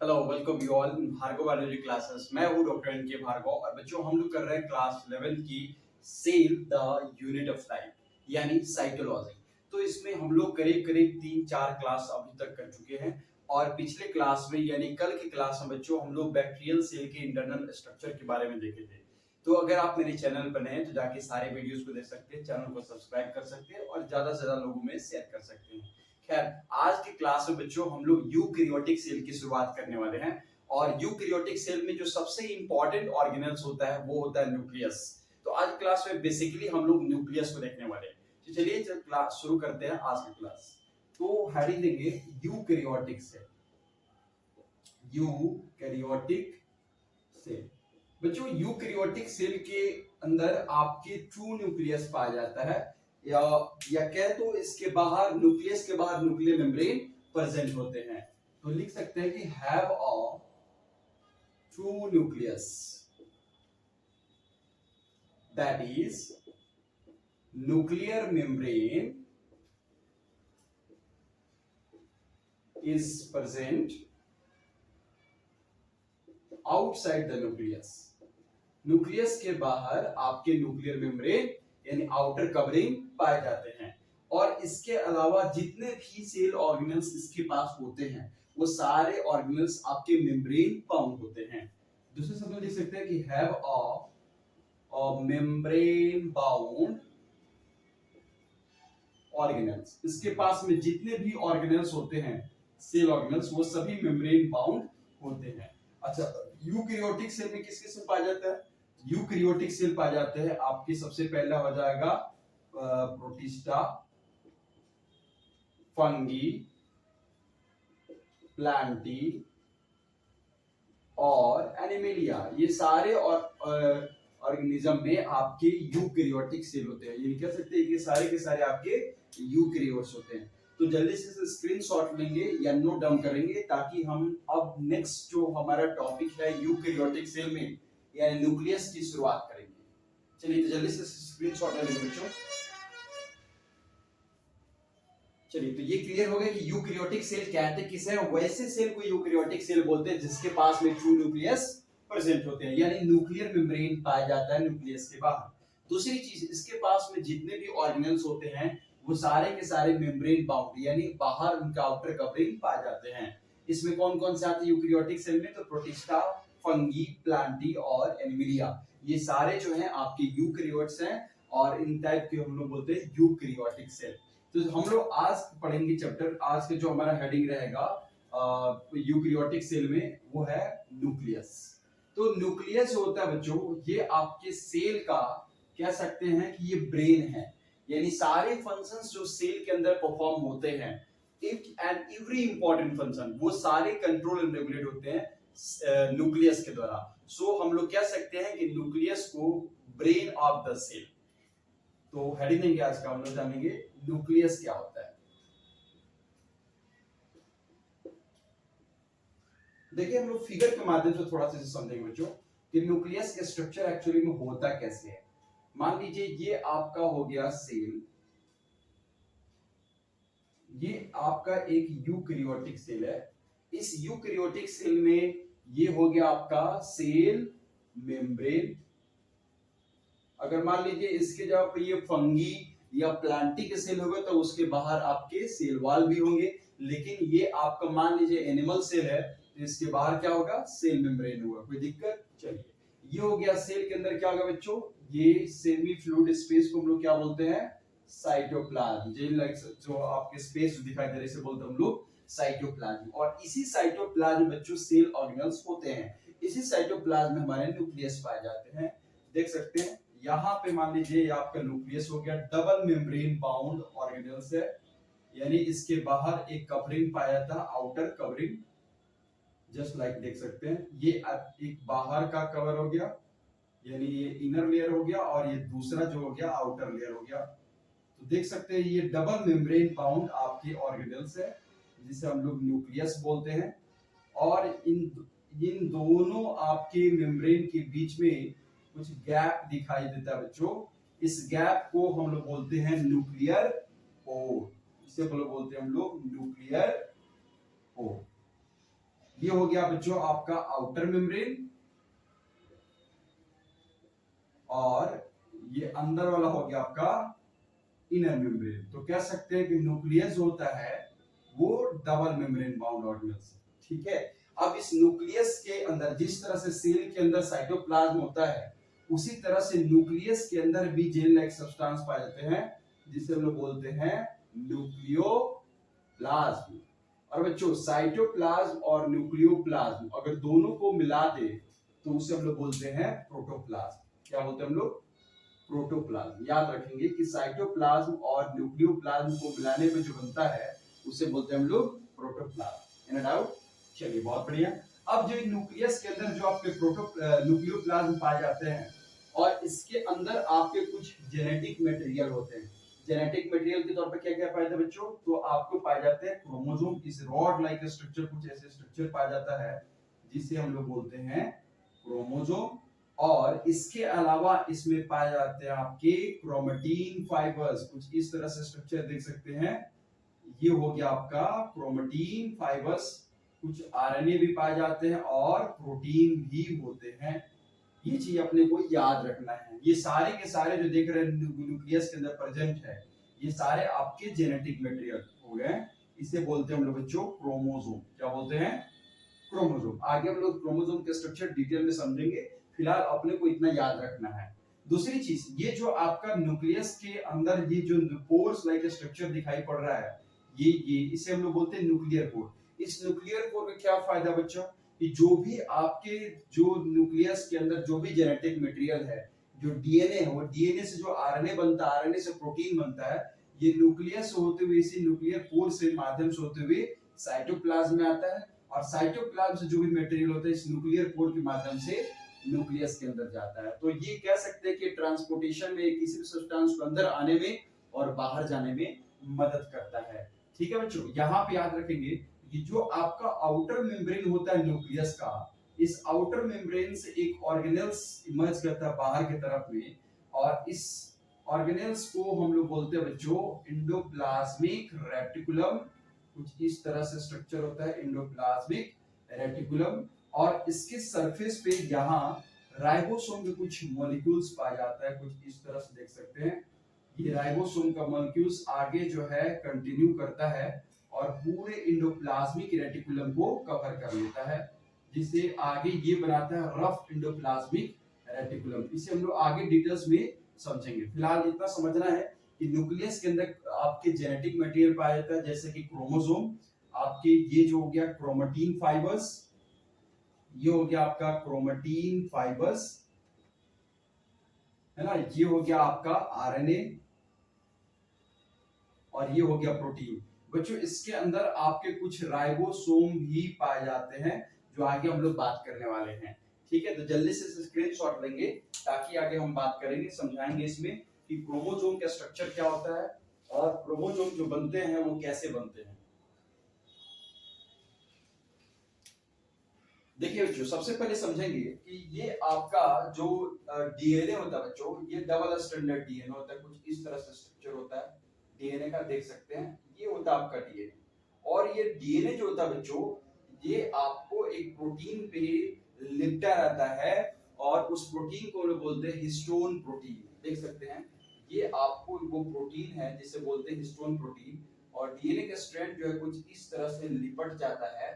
Hello welcome you all Bhargav biology classes. मैं हूं doctor N के भार्गव और बच्चों हम लोग कर रहे हैं क्लास 11th की cell the unit of life यानी साइटोलॉजी। तो इसमें हम लोग करीब करीब 3-4 क्लास अभी तक कर चुके हैं और पिछले क्लास में यानी कल की क्लास में बच्चों हम लोग बैक्टीरियल सेल के इंटरनल स्ट्रक्चर के बारे में देखे थे। तो अगर आप मेरे चैनल पर नए हैं तो जाके सारे वीडियोस को देख सकते हैं, चैनल को सब्सक्राइब कर सकते हैं और ज्यादा से ज्यादा लोगों में शेयर कर सकते हैं। खैर, आज की क्लास में बच्चों हम लोग यूकैरियोटिक सेल की शुरुआत करने वाले हैं और यूकैरियोटिक सेल में जो सबसे इंपॉर्टेंट ऑर्गेनेल्स होता है वो होता है न्यूक्लियस। तो आज क्लास में बेसिकली हम लोग न्यूक्लियस को देखने वाले हैं। तो चलिए क्लास शुरू करते हैं आज की क्लास। तो हेडिंग देंगे यूकैरियोटिक सेल। यूकैरियोटिक सेल बच्चों, यूकैरियोटिक सेल के अंदर आपके ट्रू न्यूक्लियस पाया जाता है या कह तो इसके बाहर न्यूक्लियस के बाहर न्यूक्लियर मेम्ब्रेन प्रेजेंट होते हैं। तो लिख सकते हैं कि have a true nucleus that is nuclear membrane is present outside the nucleus। Nucleus के बाहर आपके न्यूक्लियर मेम्ब्रेन यानी आउटर कवरिंग पाए जाते हैं और इसके अलावा जितने भी सेल ऑर्गेनल्स इसके पास होते हैं वो सारे ऑर्गेनल्स आपके मेम्ब्रेन बाउंड होते हैं। दूसरे शब्दों में लिख सकते हैं कि have a membrane bound organelles. इसके पास में जितने भी ऑर्गेनल्स होते हैं सेल ऑर्गेनल्स वो सभी मेम्ब्रेन बाउंड होते हैं। अच्छा, यूकैरियोटिक सेल में किस किस में पाया जाता है? यूकैरियोटिक सेल पाए जाते हैं आपके सबसे पहला हो जाएगा प्रोटिस्टा, फंगी, प्लांटी और एनिमेलिया। ये सारे ऑर्गेनिज्म में आपके यूकैरियोटिक सेल होते हैं। ये कह सकते हैं कि सारे के सारे आपके यूकैरियोट्स होते हैं। तो जल्दी से स्क्रीनशॉट लेंगे या नोट डाउन करेंगे ताकि हम अब नेक्स्ट जो हमारा टॉपिक है यूकैरियोटिक सेल में यानी न्यूक्लियस की शुरुआत करेंगे। चलिए तो जल्दी से स्क्रीनशॉट ले लेंगे बच्चों। चलिए तो ये क्लियर हो गया कि यूकैरियोटिक सेल कहते किसे हैं। वैसे सेल को यूकैरियोटिक सेल बोलते हैं जिसके पास में ट्रू न्यूक्लियस प्रेजेंट होते हैं यानी न्यूक्लियर मेम्ब्रेन पाया जाता है न्यूक्लियस के बाहर। दूसरी चीज, इसके पास में जितने भी ऑर्गेनल्स होते हैं वो सारे के सारे मेम्ब्रेन बाउंड यानी बाहर उनका आउटर कवरिंग पाए जाते हैं। इसमें कौन कौन से आते हैं यूकैरियोटिक सेल में? तो प्रोटिस्टा, फंगी, प्लांटी और एनिमेलिया। ये सारे जो हैं आपके यूकैरियोट्स हैं और इन टाइप के हम लोग बोलते हैं यूकैरियोटिक सेल। तो हम लोग आज पढ़ेंगे चैप्टर, आज के जो हमारा हेडिंग रहेगा यूकैरियोटिक सेल में वो है न्यूक्लियस। तो न्यूक्लियस जो होता है बच्चों ये आपके सेल का कह सकते हैं कि ये ब्रेन है यानी सारे फंक्शंस जो सेल के अंदर परफॉर्म होते हैं if and every important function वो सारे कंट्रोल एंड रेगुलेट होते हैं न्यूक्लियस के द्वारा। सो हम लोग कह सकते हैं कि न्यूक्लियस को ब्रेन ऑफ द सेल। तो हेडिंग देंगे आज का, हम लोग जानेंगे न्यूक्लियस क्या होता है। देखिए हम लोग फिगर के माध्यम से थोड़ा सा समझेंगे बच्चों कि न्यूक्लियस का स्ट्रक्चर एक्चुअली में होता कैसे है। मान लीजिए ये आपका हो गया सेल, ये आपका एक यूकैरियोटिक सेल है। इस यूकैरियोटिक सेल में ये हो गया आपका सेल मेम्ब्रेन। अगर मान लीजिए इसके जगह पर ये फंगी या प्लांटी के सेल होगा तो उसके बाहर आपके सेल वॉल भी होंगे, लेकिन ये आपका मान लीजिए एनिमल सेल है तो इसके बाहर क्या होगा? सेल मेम्ब्रेन होगा। कोई दिक्कत? चलिए, ये हो गया सेल के अंदर क्या होगा बच्चों? ये सेमी फ्लूइड स्पेस को हम लोग क्या बोलते हैं? साइटोप्लाज्म। जो आपके स्पेस दिखाई दे रहे इसे बोलते हैं हम लोग साइटोप्लाज्म। और इसी साइटोप्लाज्म बच्चों सेल ऑर्गेनल्स होते हैं। इसी साइटोप्लाज्म में हमारे न्यूक्लियस पाए जाते हैं। देख सकते हैं यहाँ पे मान लीजिए आपका न्यूक्लियस हो गया, डबल मेम्ब्रेन बाउंड ऑर्गेनल्स है यानी इसके बाहर एक कवरिंग पाया जाता है, आउटर कवरिंग। जस्ट लाइक देख सकते हैं ये एक बाहर का कवर हो गया यानी ये इनर लेयर हो गया और ये दूसरा जो हो गया आउटर लेयर हो गया। तो देख सकते हैं ये डबल मेम्ब्रेन बाउंड आपके ऑर्गेनल्स है जिसे हम लोग न्यूक्लियस बोलते हैं। और इन दोनों आपके मेम्ब्रेन के बीच में कुछ गैप दिखाई देता है बच्चों। इस गैप को हम लोग बोलते हैं न्यूक्लियर पोर। इसे हम लोग बोलते हैं न्यूक्लियर पोर। ये हो गया बच्चों आपका आउटर मेम्ब्रेन, और ये अंदर वाला हो गया आपका इनर मेम्ब्रेन। तो कह सकते हैं कि न्यूक्लियस होता है वो डबल मेम्ब्रेन बाउंड ऑर्गेनेल्स, ठीक है। अब इस न्यूक्लियस के अंदर जिस तरह से सेल के अंदर साइटोप्लाज्म होता है, उसी तरह से न्यूक्लियस के अंदर भी जेल लाइक सब्सटेंस पाए जाते हैं, जिसे हम लोग बोलते हैं न्यूक्लियोप्लाज्म। और बच्चों साइटोप्लाज्म और न्यूक्लियोप्लाज्म अगर दोनों को मिला दे तो उसे हम लोग बोलते हैं प्रोटोप्लाज्म। क्या बोलते हैं हम लोग? प्रोटोप्लाज्म। याद रखेंगे कि साइटोप्लाज्म और न्यूक्लियोप्लाज्म को मिलाने में जो बनता है उसे बोलते हैं हम लोग प्रोटोप्लाज्म। In doubt? चलिए बहुत बढ़िया। अब जो न्यूक्लियस के अंदर जो आपके न्यूक्लियोप्लाज्म पाए जाते हैं, और इसके अंदर आपके कुछ जेनेटिक मटेरियल होते हैं। जेनेटिक मटेरियल के तौर पर क्या क्या पाया जाता है बच्चों? तो आपको पाए जाते हैं क्रोमोसोम, इस रॉड लाइक स्ट्रक्चर, कुछ ऐसे स्ट्रक्चर पाया जाता है जिसे हम लोग बोलते हैं क्रोमोसोम। और इसके अलावा इसमें पाए जाते हैं आपके क्रोमेटिन फाइबर्स, कुछ इस तरह से स्ट्रक्चर देख सकते हैं। ये हो गया आपका क्रोमेटिन फाइबर्स। कुछ आरएनए भी पाए जाते हैं और प्रोटीन भी होते हैं। ये चीज अपने को याद रखना है। ये सारे के सारे जो देख रहे हैं न्यूक्लियस के अंदर प्रेजेंट है, ये सारे आपके जेनेटिक मटेरियल हो गए। इसे बोलते हैं हम लोग बच्चों क्रोमोसोम। क्या बोलते हैं? क्रोमोसोम। आगे हम लोग क्रोमोसोम के स्ट्रक्चर डिटेल में समझेंगे, फिलहाल अपने को इतना याद रखना है। दूसरी चीज, ये जो आपका न्यूक्लियस के अंदर ये जो पोर्स लाइक स्ट्रक्चर दिखाई पड़ रहा है, ये इसे हम लोग बोलते हैं न्यूक्लियर पोर। इस न्यूक्लियर पोर का क्या फायदा बच्चों? कि जो भी आपके जो न्यूक्लियस के अंदर जो भी जेनेटिक मटेरियल है, जो डीएनए है, वो डीएनए से जो आरएनए बनता है, आरएनए से प्रोटीन बनता है, ये न्यूक्लियस होते हुए इसी न्यूक्लियर पोर से माध्यम से होते हुए साइटोप्लाज्म में आता है, और साइटोप्लाज्म से जो भी मटेरियल होता है इस न्यूक्लियर पोर के माध्यम से न्यूक्लियस के अंदर जाता है। तो ये कह सकते हैं कि ट्रांसपोर्टेशन में किसी भी सब्सटेंस को अंदर आने में और बाहर जाने में मदद करता है। ठीक है बच्चों, यहाँ पे याद रखेंगे कि जो आपका आउटर मेम्ब्रेन होता है न्यूक्लियस का, इस आउटर मेम्ब्रेन से एक ऑर्गेनेल्स इमर्ज करता है बाहर की तरफ में, और इस ऑर्गेनेल्स को हम लोग बोलते हैं बच्चों एंडोप्लाज्मिक रेटिकुलम। कुछ इस तरह से स्ट्रक्चर होता है एंडोप्लाज्मिक रेटिकुलम, और इसके सरफेस पे यहाँ राइबोसोम के कुछ मॉलिक्यूल्स पाया जाता है। कुछ इस तरह से देख सकते हैं, ये राइबोसोम का मॉलिक्यूल्स आगे जो है कंटिन्यू करता है और पूरे एंडोप्लाज्मिक रेटिकुलम को कवर कर लेता है, जिसे आगे ये बनाता है रफ एंडोप्लाज्मिक रेटिकुलम। इसे हम लोग आगे डिटेल्स में समझेंगे। फिलहाल इतना समझना है कि न्यूक्लियस के अंदर आपके जेनेटिक मटेरियल पाया जाता है, जैसे कि क्रोमोसोम, आपके ये जो हो गया क्रोमेटिन फाइबर्स, ये हो गया आपका क्रोमेटिन फाइबर्स, है ना, ये हो गया आपका आरएनए, और ये हो गया प्रोटीन। बच्चों इसके अंदर आपके कुछ राइबोसोम भी पाए जाते हैं, जो आगे हम लोग बात करने वाले हैं। ठीक है, तो जल्दी से स्क्रीनशॉट लेंगे ताकि आगे हम बात करेंगे, समझाएंगे इसमें कि क्रोमोसोम का स्ट्रक्चर क्या होता है और क्रोमोसोम जो बनते हैं वो कैसे बनते हैं। देखिए बच्चों, सबसे पहले समझेंगे कि ये आपका जो डीएनए होता है बच्चों, ये डबल स्टैंडर्ड डीएनए होता है। कुछ इस तरह से स्ट्रक्चर होता है डीएनए का, देख सकते हैं, ये होता है आपका डीएनए। और ये डीएनए जो होता है बच्चों, ये आपको एक प्रोटीन पे लिपटा रहता है, और उस प्रोटीन को लोग बोलते हैं हिस्टोन प्रोटीन। देख सकते हैं, ये आपको वो प्रोटीन है जिसे बोलते हैं हिस्टोन प्रोटीन। और डीएनए का स्ट्रैंड जो है कुछ इस तरह से लिपट जाता है,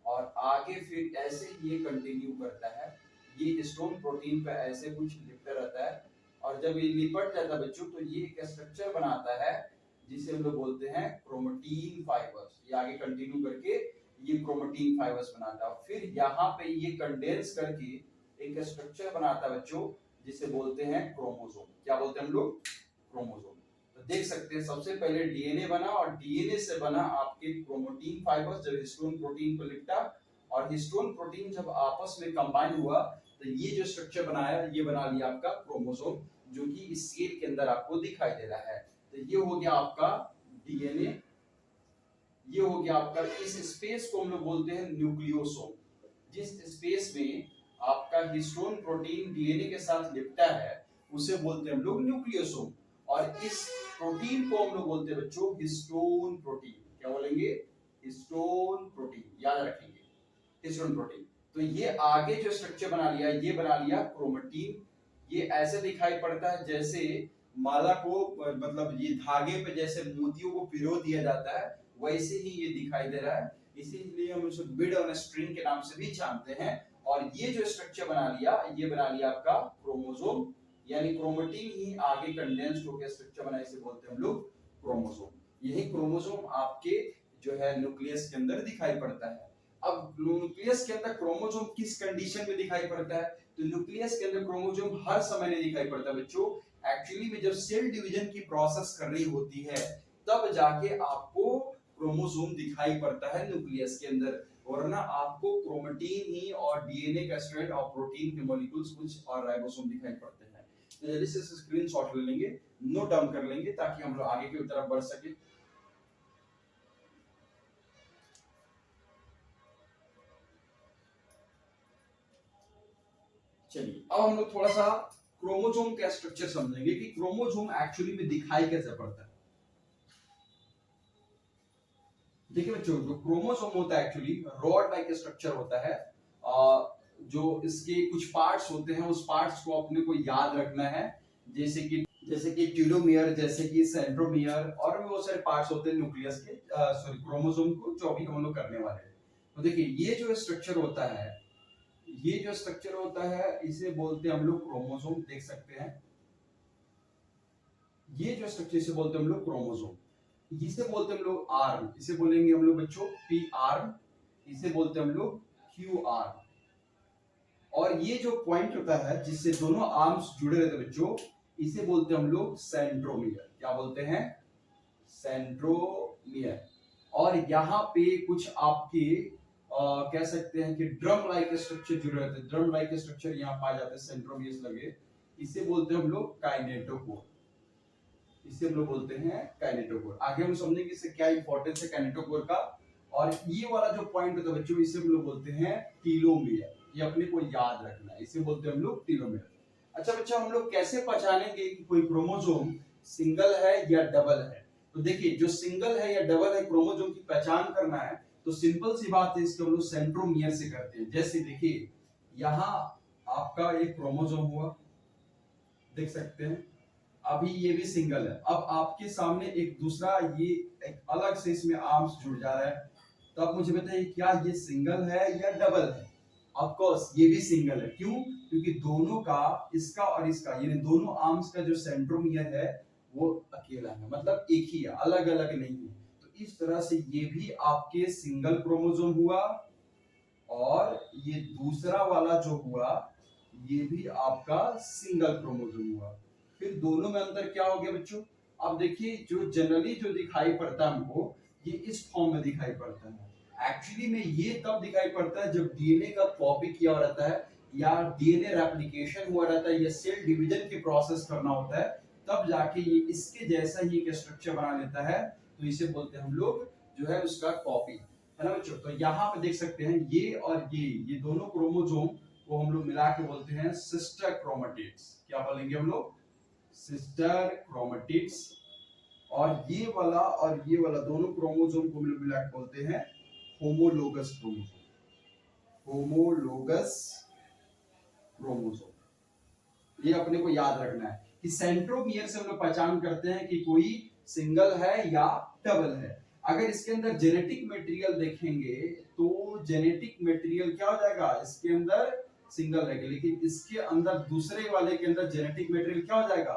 और आगे फिर ऐसे ही ये कंटिन्यू करता है। ये हिस्टोन प्रोटीन पे ऐसे कुछ लिपटा रहता है, और जब ये लिपट जाता है बच्चों, तो ये एक स्ट्रक्चर बनाता है जिसे हम लोग बोलते हैं क्रोमेटिन फाइबर्स। ये आगे कंटिन्यू करके ये क्रोमेटिन फाइबर्स बनाता है, फिर यहाँ पे ये कंडेंस करके एक स्ट्रक्चर बनाता है बच्चों, जिसे बोलते हैं क्रोमोसोम। क्या बोलते हैं हम लोग? क्रोमोसोम। तो देख सकते हैं, सबसे पहले डीएनए बना, और डीएनए से बना आपके क्रोमेटिन फाइबर्स, जब हिस्टोन प्रोटीन को लिपटा, और हिस्टोन प्रोटीन जब आपस में कंबाइन हुआ, तो ये जो स्ट्रक्चर बनाया, ये बना लिया आपका क्रोमोसोम, जो कि इस सेल के अंदर आपको दिखाई दे रहा है। तो ये हो गया आपका डीएनए, ये हो गया आपका, इस स्पेस को हम लोग बोलते हैं न्यूक्लियोसोम। जिस स्पेस में आपका हिस्टोन प्रोटीन डीएनए के साथ लिपटा है उसे बोलते हैं हम लोग न्यूक्लियोसोम, और इस प्रोटीन को हम लोग बोलते हैं बच्चों हिस्टोन प्रोटीन। क्या बोलेंगे? हिस्टोन प्रोटीन, याद रखेंगे। Histone protein. तो ये आगे जो स्ट्रक्चर बना लिया, ये बना लिया क्रोमेटिन। ये ऐसे दिखाई पड़ता है जैसे माला को, मतलब ये धागे पे जैसे मोतियों को पिरो दिया जाता है, वैसे ही ये दिखाई दे रहा है। इसीलिए हम इसे बिड ऑन स्ट्रिंग के नाम से भी जानते हैं। और ये जो स्ट्रक्चर बना लिया, ये बना लिया आपका क्रोमोसोम, यानी क्रोमेटिन ही आगे कंडेंस्ड होकर स्ट्रक्चर बना, इसे बोलते हैं हम लोग क्रोमोसोम। यही क्रोमोसोम आपके जो है न्यूक्लियस के अंदर दिखाई पड़ता है। अब न्यूक्लियस के अंदर क्रोमोसोम किस कंडीशन में दिखाई पड़ता है? तो न्यूक्लियस के अंदर क्रोमोसोम हर समय नहीं दिखाई पड़ता बच्चों। एक्चुअली में जब सेल डिवीजन की प्रोसेस कर रही होती है, तब जाके आपको क्रोमोसोम दिखाई पड़ता है न्यूक्लियस के अंदर, वरना आपको क्रोमेटिन ही और डीएनए का स्ट्रैंड और प्रोटीन के मॉलिक्यूल्स कुछ और राइबोसोम दिखाई पड़ते हैं। तो जल्दी से स्क्रीनशॉट ले लेंगे, नोट डाउन कर लेंगे, ताकि हम लोग आगे की तरफ बढ़ सके। चलिए अब हम लोग थोड़ा सा क्रोमोसोम का स्ट्रक्चर समझेंगे कि क्रोमोसोम एक्चुअली में दिखाई कैसे पड़ता है। देखिए बच्चों, जो क्रोमोसोम होता है एक्चुअली रॉड लाइक स्ट्रक्चर होता है। जो इसके कुछ पार्ट्स होते हैं, उस पार्ट्स को अपने को याद रखना है, जैसे कि टेलोमियर, जैसे कि सेंट्रोमियर, और भी बहुत सारे पार्ट्स होते हैं न्यूक्लियस के, सॉरी क्रोमोसोम को, जो अभी हम लोग करने वाले हैं। तो देखिए ये जो स्ट्रक्चर होता है, ये जो स्ट्रक्चर होता है इसे बोलते हैं हम लोग क्रोमोसोम। देख सकते हैं ये जो स्ट्रक्चर, इसे बोलते हैं हम लोग क्रोमोसोम। इसे बोलते हैं हम लोग आर्म, इसे बोलेंगे हम लोग बच्चों पी आर्म, इसे बोलते हैं हम लोग क्यू आर्म। और ये जो पॉइंट होता है जिससे दोनों आर्म्स जुड़े रहते हैं बच्चों, इसे बोलते हैं हम लोग सेंट्रोमियर। क्या बोलते हैं? सेंट्रोमियर। और यहाँ पे कुछ आपके कह सकते हैं कि ड्रम लाइक स्ट्रक्चर जुड़े रहते हैं। ड्रम लाइक स्ट्रक्चर यहाँ पाए जाते हैं सेंट्रोमियर्स लगे, इसे बोलते हैं हम लोग काइनेटोकोर। इसे हम लोग बोलते हैं काइनेटोकोर। आगे हम समझेंगे इससे क्या इंपॉर्टेंस है काइनेटोकोर का। और ये वाला जो पॉइंट होता है बच्चों, इसे हम लोग बोलते हैं टीलोमियर। ये अपने को याद रखना है, इसे बोलते हैं हम लोग टीलोमियर। अच्छा बच्चा, हम लोग कैसे पहचानेंगे कि कोई क्रोमोसोम सिंगल है या डबल है? तो देखिए, जो सिंगल है या डबल है क्रोमोसोम की पहचान करना है, तो सिंपल सी बात है, इसको हम लोग सेंट्रोमियर से करते हैं। जैसे देखिए, यहाँ आपका एक क्रोमोसोम हुआ, देख सकते हैं, अभी ये भी सिंगल है। अब आपके सामने एक दूसरा, ये एक अलग से इसमें आर्म्स जुड़ जा रहा है, तो आप मुझे बताइए क्या ये सिंगल है या डबल है? ऑफ कोर्स ये भी सिंगल है। क्यों? क्योंकि दोनों का, इसका और इसका, यानी दोनों आर्म्स का जो सेंट्रोमियर है वो अकेला है, मतलब एक ही है, अलग अलग नहीं है। तो इस तरह से ये भी आपके सिंगल क्रोमोसोम हुआ, और ये दूसरा वाला जो हुआ ये भी आपका सिंगल क्रोमोसोम हुआ। फिर दोनों में अंतर क्या हो गया बच्चों? अब देखिए, जो जनरली जो दिखाई पड़ता है हमको, ये इस फॉर्म में दिखाई पड़ता है। एक्चुअली में ये तब दिखाई पड़ता है जब डीएनए का कॉपी किया रहता है, या डीएनए रेप्लिकेशन हुआ रहता है, या सेल डिवीजन की प्रोसेस करना होता है, तब जाके ये इसके जैसा ही एक स्ट्रक्चर बना लेता है। तो इसे बोलते हैं हम लोग जो है उसका कॉपी, है ना बच्चों? तो यहाँ पे देख सकते हैं ये और ये दोनों क्रोमोसोम को हम लोग मिला के बोलते हैं सिस्टर क्रोमेटिड्स। क्या बोलेंगे हम लोग? Sister chromatids. और ये वाला दोनों क्रोमोसोम को मिला के बोलते हैं होमोलोगस क्रोमोसोम। Homologous chromosome. ये अपने को याद रखना है कि सेंट्रोमियर से हम लोग पहचान करते हैं कि कोई सिंगल है या डबल है। अगर इसके अंदर जेनेटिक मटेरियल देखेंगे, तो जेनेटिक मटेरियल क्या हो जाएगा? इसके अंदर सिंगल रहेगा, लेकिन इसके अंदर दूसरे वाले के अंदर जेनेटिक मटेरियल क्या हो जाएगा?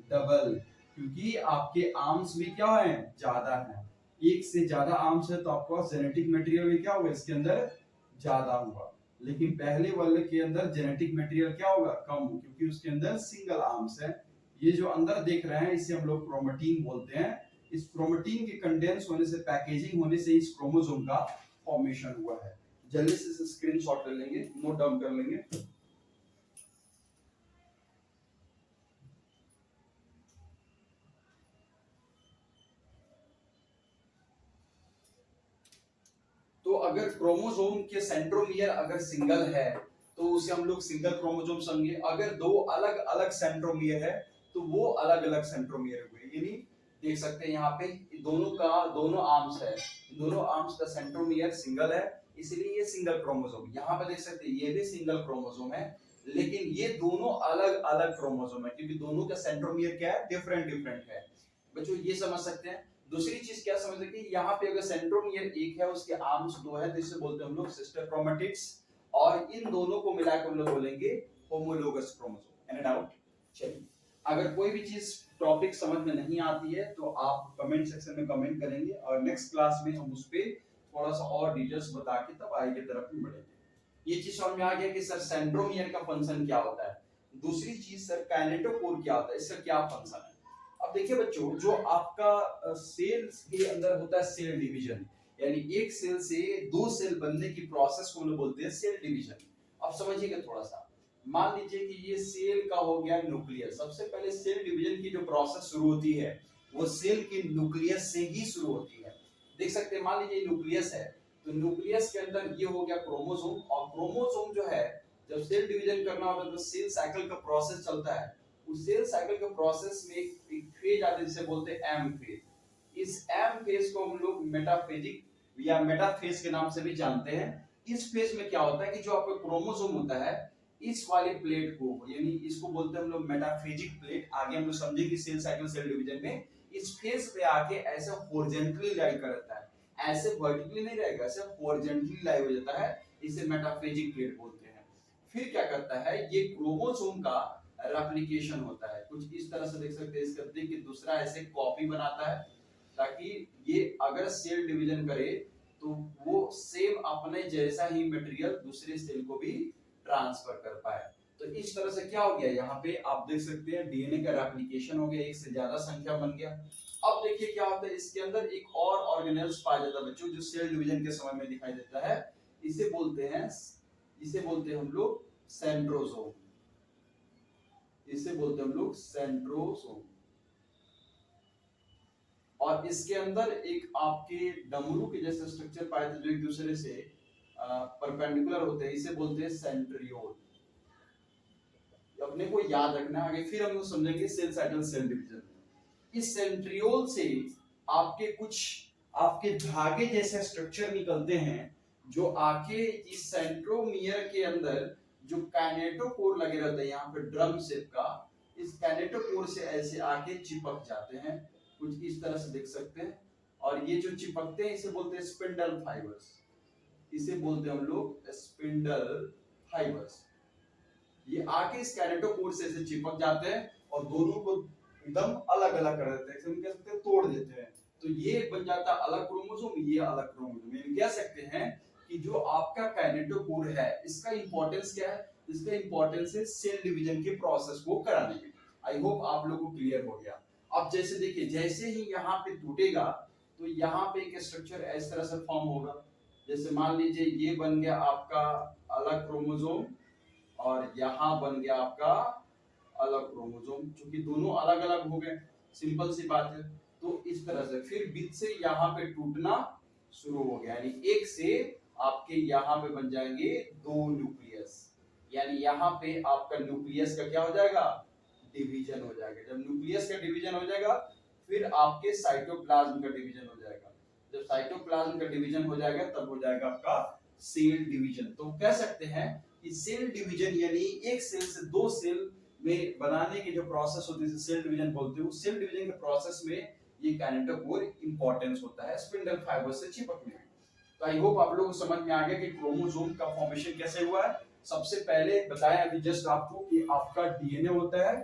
डबल। क्योंकि आपके आर्म्स भी क्या है? ज्यादा है। एक से ज्यादा आर्म्स है तो आपको जेनेटिक मटेरियल भी क्या होगा? इसके अंदर ज्यादा होगा। लेकिन पहले वाले के अंदर जेनेटिक मटेरियल क्या होगा? कम, क्योंकि उसके अंदर सिंगल आर्म्स है। ये जो अंदर देख रहे हैं इसे हम लोग क्रोमेटिन बोलते हैं। इस क्रोमेटिन के कंडेंस होने से, पैकेजिंग होने से इस क्रोमोसोम का फॉर्मेशन हुआ है। जल्दी से स्क्रीनशॉट ले लेंगे, नोट डाउन कर लेंगे। तो अगर क्रोमोसोम के सेंट्रोमियर अगर सिंगल है तो उसे हम लोग सिंगल क्रोमोसोम समझेंगे। अगर दो अलग अलग सेंट्रोमियर है तो वो अलग अलग सेंट्रोमियर हुए। यानी देख सकते हैं यहाँ पे दोनों आर्म्स है, दोनों आर्म्स का सेंट्रोमियर सिंगल है, इसलिए ये सिंगल क्रोमोसोम। यहाँ पे देख सकते हैं ये भी सिंगल क्रोमोसोम है, लेकिन ये दोनों अलग अलग क्रोमोसोम है क्योंकि दोनों का सेंट्रोमियर क्या है, डिफरेंट डिफरेंट है। बच्चों ये समझ सकते हैं। दूसरी चीज क्या समझ सकते हैं, यहाँ पे अगर सेंट्रोमियर एक है, उसके आर्म्स दो है, तो इसे बोलते हैं हम लोग सिस्टर क्रोमैटिड्स, और इन दोनों को मिलाकर हम लोग बोलेंगे होमोलोगस क्रोमोसोम। Any doubt? चलिए, अगर कोई भी चीज टॉपिक समझ में नहीं आती है तो आप कमेंट सेक्शन में कमेंट करेंगे, और नेक्स्ट क्लास में हम उस पर थोड़ा सा और डिटेल्स बता के तब आगे की तरफ भी बढ़ेंगे। ये चीज समझ में आ गया कि सर सेंट्रोमियर का फंक्शन क्या होता है। दूसरी चीज सर काइनेटोकोर क्या होता है, इसका क्या फंक्शन है। अब देखिए बच्चों, जो आपका सेल्स के अंदर होता है सेल डिवीजन, यानी एक सेल से दो सेल बनने की प्रोसेस को हम लोग बोलते हैं सेल डिवीजन। अब समझिएगा थोड़ा सा, मान लीजिए कि ये सेल का हो गया न्यूक्लियस। सबसे पहले सेल डिवीजन की जो प्रोसेस शुरू होती है वो सेल के न्यूक्लियस से ही शुरू होती है। देख सकते हैं, मान लीजिए न्यूक्लियस है, तो न्यूक्लियस के अंदर ये हो गया क्रोमोसोम, और क्रोमोसोम जो है जब सेल डिवीजन करना होता है तो सेल साइकिल का प्रोसेस चलता है। उस सेल साइकिल के प्रोसेस में एक फेज आता है जिसे बोलते हैं एम फेज। इस एम फेज को हम लोग मेटाफेजिक या मेटाफेज के नाम से भी जानते हैं। इस फेज में क्या होता है कि जो आपका क्रोमोसोम होता है, इस वाले प्लेट को, यानी इसको बोलते हैं हम लोग मेटाफेजिक प्लेट, आगे हम लोग समझेंगे सेल साइकिल सेल डिवीजन में, इस फेज पे आके ऐसे हॉरिजॉन्टली लाई करता है, ऐसे वर्टिकली नहीं रहेगा, ऐसे हॉरिजॉन्टली लाई हो जाता है, इसे मेटाफेजिक प्लेट बोलते हैं। फिर क्या करता है, ये क्रोमोसोम का रेप्लिकेशन होता है, कुछ इस तरह से देख सकते हैं, इसका देख के दूसरा ऐसे कॉपी बनाता है, ताकि ये अगर सेल डिवीजन करे तो वो सेम अपने जैसा ही मटेरियल दूसरे सेल को भी ट्रांसफर कर पाए। तो इस तरह से क्या हो गया, यहाँ पे आप देख सकते हैं डीएनए का रेप्लिकेशन हो गया, एक से ज्यादा संख्या बन गया। अब देखिए क्या होता है, इसके अंदर एक और ऑर्गेनेल्स पाया जाता है बच्चों, जो सेल डिवीजन के समय में दिखाई देता है, इसे बोलते हैं हम लोग सेंट्रोसोम। इसे बोलते हैं हम लोग सेंट्रोसोम। और इसके अंदर एक आपके डमरू के जैसे स्ट्रक्चर पाए थे जो एक दूसरे से परपेंडिकुलर होते हैं, इसे बोलते हैं सेंट्रियोल। अपने को याद रखना, आगे फिर हम लोग समझेंगे सेल साइकिल सेल डिवीजन। इस सेंट्रियोल से आपके कुछ आपके धागे जैसे स्ट्रक्चर निकलते हैं, जो आके इस सेंट्रोमियर के अंदर जो काइनेटोकोर लगे रहते हैं, यहाँ पे ड्रम शेप का, इस काइनेटोकोर से ऐसे आके चिपक जाते हैं, कुछ इस तरह से देख सकते हैं। और ये जो चिपकते हैं इसे बोलते हैं स्पिंडल फाइबर्स, इसे बोलते हैं हम लोग स्पिंडल फाइबर्स। ये आके इस काइनेटोकोर से ऐसे चिपक जाते हैं और दोनों को एकदम अलग अलग कर देते हैं, कह सकते हैं तोड़ देते हैं। तो ये बन जाता अलग क्रोमोसोम, ये अलग क्रोमोसोम। यानी कह सकते हैं कि जो आपका काइनेटोकोर है, इसका इंपॉर्टेंस क्या है, इसका इंपॉर्टेंस है सेल डिवीजन के प्रोसेस को कराने में। आई होप आप लोगों को क्लियर हो गया। अब जैसे देखिए, जैसे ही यहाँ पे टूटेगा तो यहाँ पे एक स्ट्रक्चर इस तरह से फॉर्म होगा। जैसे मान लीजिए ये बन गया आपका अलग क्रोमोसोम, और यहाँ बन गया आपका अलग क्रोमोसोम, क्योंकि दोनों अलग अलग हो गए, सिंपल सी बात है। तो इस तरह से फिर बीच से यहाँ पे टूटना शुरू हो गया, यानी एक से आपके यहाँ पे बन जाएंगे दो न्यूक्लियस, यानी यहाँ पे आपका न्यूक्लियस का क्या हो जाएगा, डिवीजन हो जाएगा। जब न्यूक्लियस का डिवीजन हो जाएगा फिर आपके साइटोप्लाज्म का डिवीजन हो जाएगा। जब साइटोप्लाज्म का डिवीजन हो जाएगा तब हो जाएगा आपका सेल डिवीजन। तो कह सकते हैं कि सेल डिवीजन यानी एक सेल से दो सेल में बनाने की जो प्रोसेस होती है सेल डिवीजन बोलते हैं। उस सेल डिवीजन के प्रोसेस में ये काइनेटोकोर इंपॉर्टेंस होता है स्पिंडल फाइबर से चिपकने में। तो आई होप आप लोगों को समझ में आ गया कि क्रोमोसोम का फॉर्मेशन कैसे हुआ है। सबसे पहले बताया अभी जस्ट आपको कि आपका डीएनए होता है।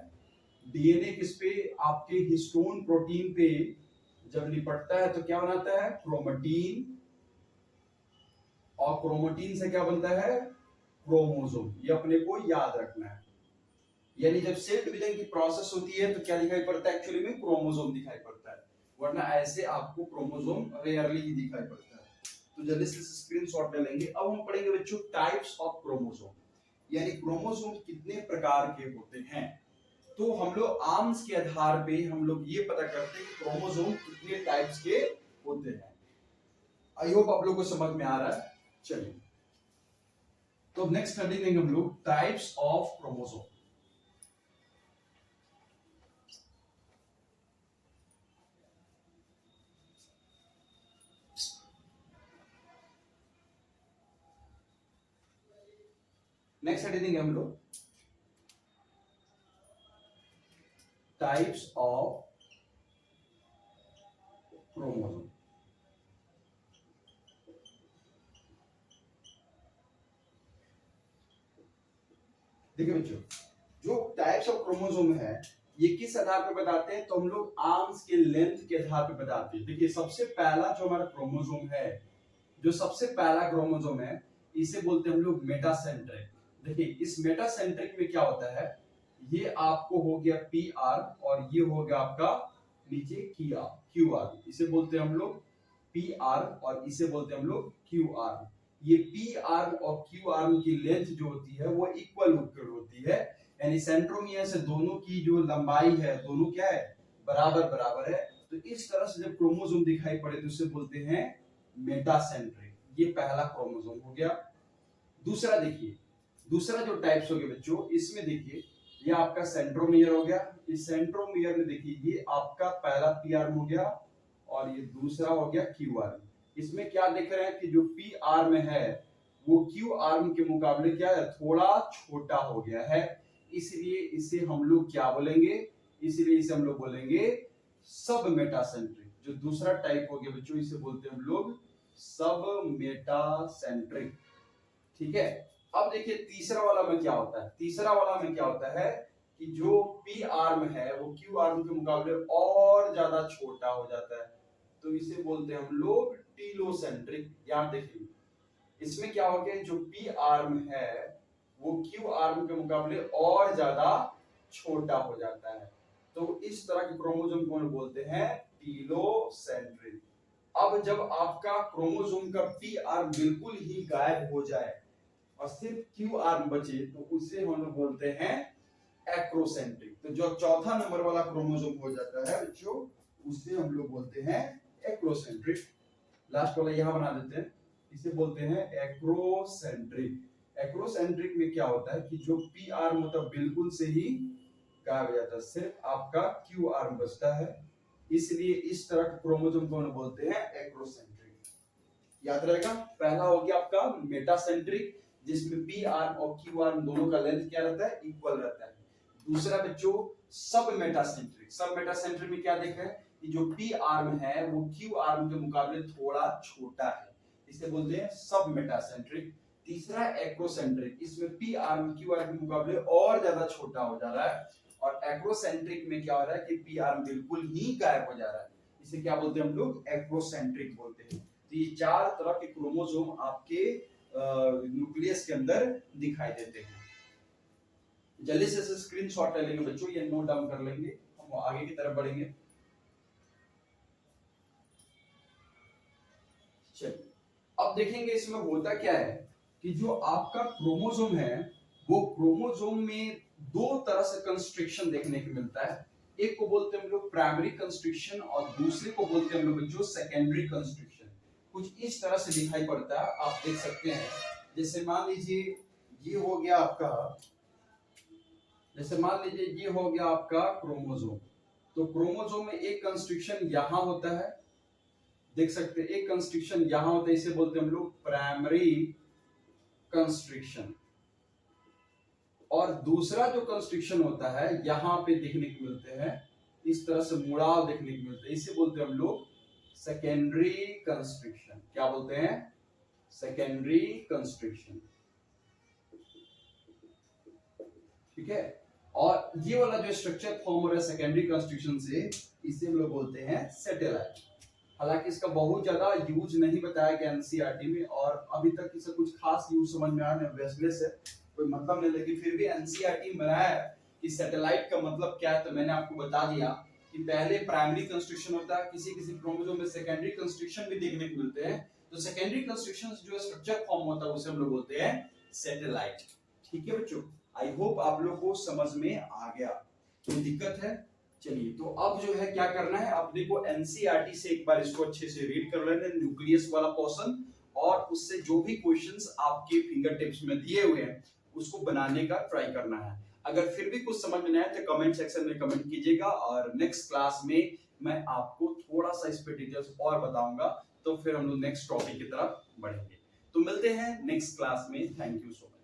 डीएनए किस पे, आपके हिस्टोन प्रोटीन पे जब निपटता है तो क्या बनाता है, क्रोमेटिन, और क्रोमेटिन से क्या बनता है, क्रोमोसोम। ये अपने को याद रखना है। यानी जब सेल डिवीजन की प्रोसेस होती है तो क्या दिखाई पड़ता है, एक्चुअली में क्रोमोसोम दिखाई पड़ता है, वरना ऐसे आपको क्रोमोसोम रेयरली ही दिखाई पड़ता है। तो जल्दी से स्क्रीनशॉट ले लेंगे। अब हम पढ़ेंगे बच्चों टाइप्स ऑफ क्रोमोसोम, यानी क्रोमोसोम कितने प्रकार के होते हैं। तो हम लोग आर्म्स के आधार पे हम लोग ये पता करते हैं कि क्रोमोसोम कितने टाइप्स के होते हैं। आई होप आप लोगों को समझ में आ रहा है। चलिए, तो नेक्स्ट कर लेंगे हम लोग types of chromosome. Next heading देंगे हम लोग टाइप्स ऑफ क्रोमोसोम। देखिए बच्चों, जो टाइप्स ऑफ क्रोमोसोम है ये किस आधार पर बताते हैं, तो हम लोग आर्म्स के लेंथ के आधार पर बताते हैं। देखिए सबसे पहला जो हमारा क्रोमोसोम है, जो सबसे पहला क्रोमोसोम है, इसे बोलते हैं हम लोग मेटासेंट्रिक। देखिए इस मेटासेंट्रिक में क्या होता है, ये आपको हो गया पी आर और ये हो गया आपका नीचे क्यू आर। इसे बोलते हैं हम लोग पी आर और इसे बोलते हैं हम लोग क्यू आर। ये पी आर्म और क्यू आर्म की लेंथ जो होती है वो इक्वल होती है, यानी सेंट्रोमियर से दोनों की जो लंबाई है दोनों क्या है, बराबर बराबर है। तो इस तरह से जब क्रोमोसोम दिखाई पड़े तो उसे बोलते हैं मेटासेंट्रिक। ये पहला क्रोमोसोम हो गया। दूसरा देखिए, दूसरा जो टाइप्स हो गए बच्चों, इसमें देखिए ये आपका सेंट्रोमियर हो गया। इस सेंट्रोमियर में देखिए ये आपका पहला पी आर्म हो गया और ये दूसरा हो गया क्यू आर्म। इसमें क्या देख रहे हैं कि जो पी आर्म है वो क्यू आर्म के मुकाबले क्या है, थोड़ा छोटा हो गया है, इसलिए इसे हम लोग क्या बोलेंगे, इसलिए इसे हम लोग बोलेंगे सब मेटासेंट्रिक। जो दूसरा टाइप हो गया बच्चों इसे बोलते हैं हम लोग सब मेटासेंट्रिक। ठीक है। अब देखिए तीसरा वाला में क्या होता है, तीसरा वाला में क्या होता है कि जो पी आर्म है वो क्यू आर्म के मुकाबले और ज्यादा छोटा हो जाता है, तो इसे बोलते हैं हम लोग टीलोसेंट्रिक। याद देखिए इसमें क्या हो गया, जो पी आर्म है वो क्यू आर्म के मुकाबले और ज्यादा छोटा हो जाता है, तो इस तरह के क्रोमोसोम को बोलते हैं टीलोसेंट्रिक। अब जब आपका क्रोमोसोम का पी आर्म बिल्कुल ही गायब हो जाए और सिर्फ क्यू आर्म बचे तो उसे हम लोग बोलते हैं एक्रोसेंट्रिक। तो जो चौथा नंबर वाला क्रोमोसोम हो जाता है बच्चों उसे हम लोग बोलते हैं एक्रोसेंट्रिक। लास्ट वाला यहां बना देते हैं, इसे बोलते हैं एक्रोसेंट्रिक। एक्रोसेंट्रिक में क्या होता है कि जो पी आर्म होता है बिल्कुल से ही गायब हो जाता है, सिर्फ आपका क्यू आर्म बचता है, इसलिए इस तरह के क्रोमोसोम को हम बोलते हैं एक्रोसेंट्रिक। याद रहेगा, पहला हो गया आपका मेटासेंट्रिक जिसमें पी आर्म और क्यू आर्म दोनों का लेंथ क्या रहता है, इक्वल रहता है। दूसरा बच्चों सब मेटासेंट्रिक। सब मेटासेंट्रिक में क्या देखा है कि जो पी आर्म है वो क्यू आर्म के मुकाबले थोड़ा छोटा है, इसे बोलते हैं सब मेटासेंट्रिक। तीसरा एक्रोसेंट्रिक, इसमें पी आर्म क्यू आर्म के मुकाबले और ज्यादा छोटा हो जा रहा है। और एक्रोसेंट्रिक में क्या हो रहा है कि पी आर्म बिल्कुल ही गायब हो जा रहा है, इसे क्या बोलते हैं हम लोग, एक्रोसेंट्रिक बोलते हैं। तो ये चार तरह के क्रोमोसोम आपके न्यूक्लियस के अंदर दिखाई देते हैं। जल्दी से स्क्रीनशॉट ले लेंगे बच्चों, ये नोट डाउन कर लेंगे, हम आगे की तरफ बढ़ेंगे। चलिए अब देखेंगे इसमें होता क्या है कि जो आपका क्रोमोसोम है वो क्रोमोसोम में दो तरह से कंस्ट्रिक्शन देखने को मिलता है। एक को बोलते हैं हम लोग प्राइमरी कंस्ट्रिक्शन और दूसरे को बोलते हैं हम लोग जो सेकेंडरी कंस्ट्रिक्शन। कुछ इस तरह से दिखाई पड़ता है, आप देख सकते हैं। जैसे मान लीजिए ये हो गया आपका, जैसे मान लीजिए ये हो गया आपका क्रोमोसोम, तो क्रोमोसोम में एक कंस्ट्रिक्शन यहां होता है, देख सकते हैं, एक कंस्ट्रिक्शन यहां होता है, इसे बोलते हैं हम लोग प्राइमरी कंस्ट्रिक्शन। और दूसरा जो कंस्ट्रिक्शन होता है यहां पे देखने को मिलते हैं, इस तरह से मुड़ाव देखने को मिलता है, इसे बोलते हैं हम लोग सेकेंडरी कंस्ट्रिक्शन। क्या बोलते हैं, सेकेंडरी कंस्ट्रिक्शन। ठीक है। और ये वाला जो स्ट्रक्चर फॉर्म हो रहा है सेकेंडरी कंस्ट्रिक्शन से, इसे हम लोग बोलते हैं सैटेलाइट। हालांकि इसका बहुत ज्यादा यूज नहीं बताया गया एनसीईआरटी में, और अभी तक इसका कुछ खास यूज समझ में आया बेसलेस है, कोई मतलब नहीं, लेकिन फिर भी एनसीईआरटी में बनाया है कि सैटेलाइट का मतलब क्या है। तो मैंने आपको बता दिया कि पहले प्राइमरी कंस्ट्रिक्शन होता है, किसी किसी क्रोमोसोम में सेकेंडरी कंस्ट्रिक्शन भी देखने को मिलते हैं। तो सेकेंडरी कंस्ट्रिक्शन जो स्ट्रक्चर फॉर्म होता है उसे हम लोग बोलते हैं सैटेलाइट। ठीक है बच्चों, आई होप आप लोग को समझ में आ गया, कोई दिक्कत है। चलिए तो अब जो है क्या करना है, आप देखो एनसीईआरटी से एक बार इसको अच्छे से रीड कर लेना, न्यूक्लियस वाला पोर्शन, और उससे जो भी क्वेश्चंस आपके फिंगर टिप्स में दिए हुए हैं उसको बनाने का ट्राई करना है। अगर फिर भी कुछ समझ में नहीं आया तो कमेंट सेक्शन में कमेंट कीजिएगा, और नेक्स्ट क्लास में मैं आपको थोड़ा सा इस पे डिटेल्स और बताऊंगा, तो फिर हम लोग नेक्स्ट टॉपिक की तरफ बढ़ेंगे। तो मिलते हैं नेक्स्ट क्लास में, थैंक यू सो मच।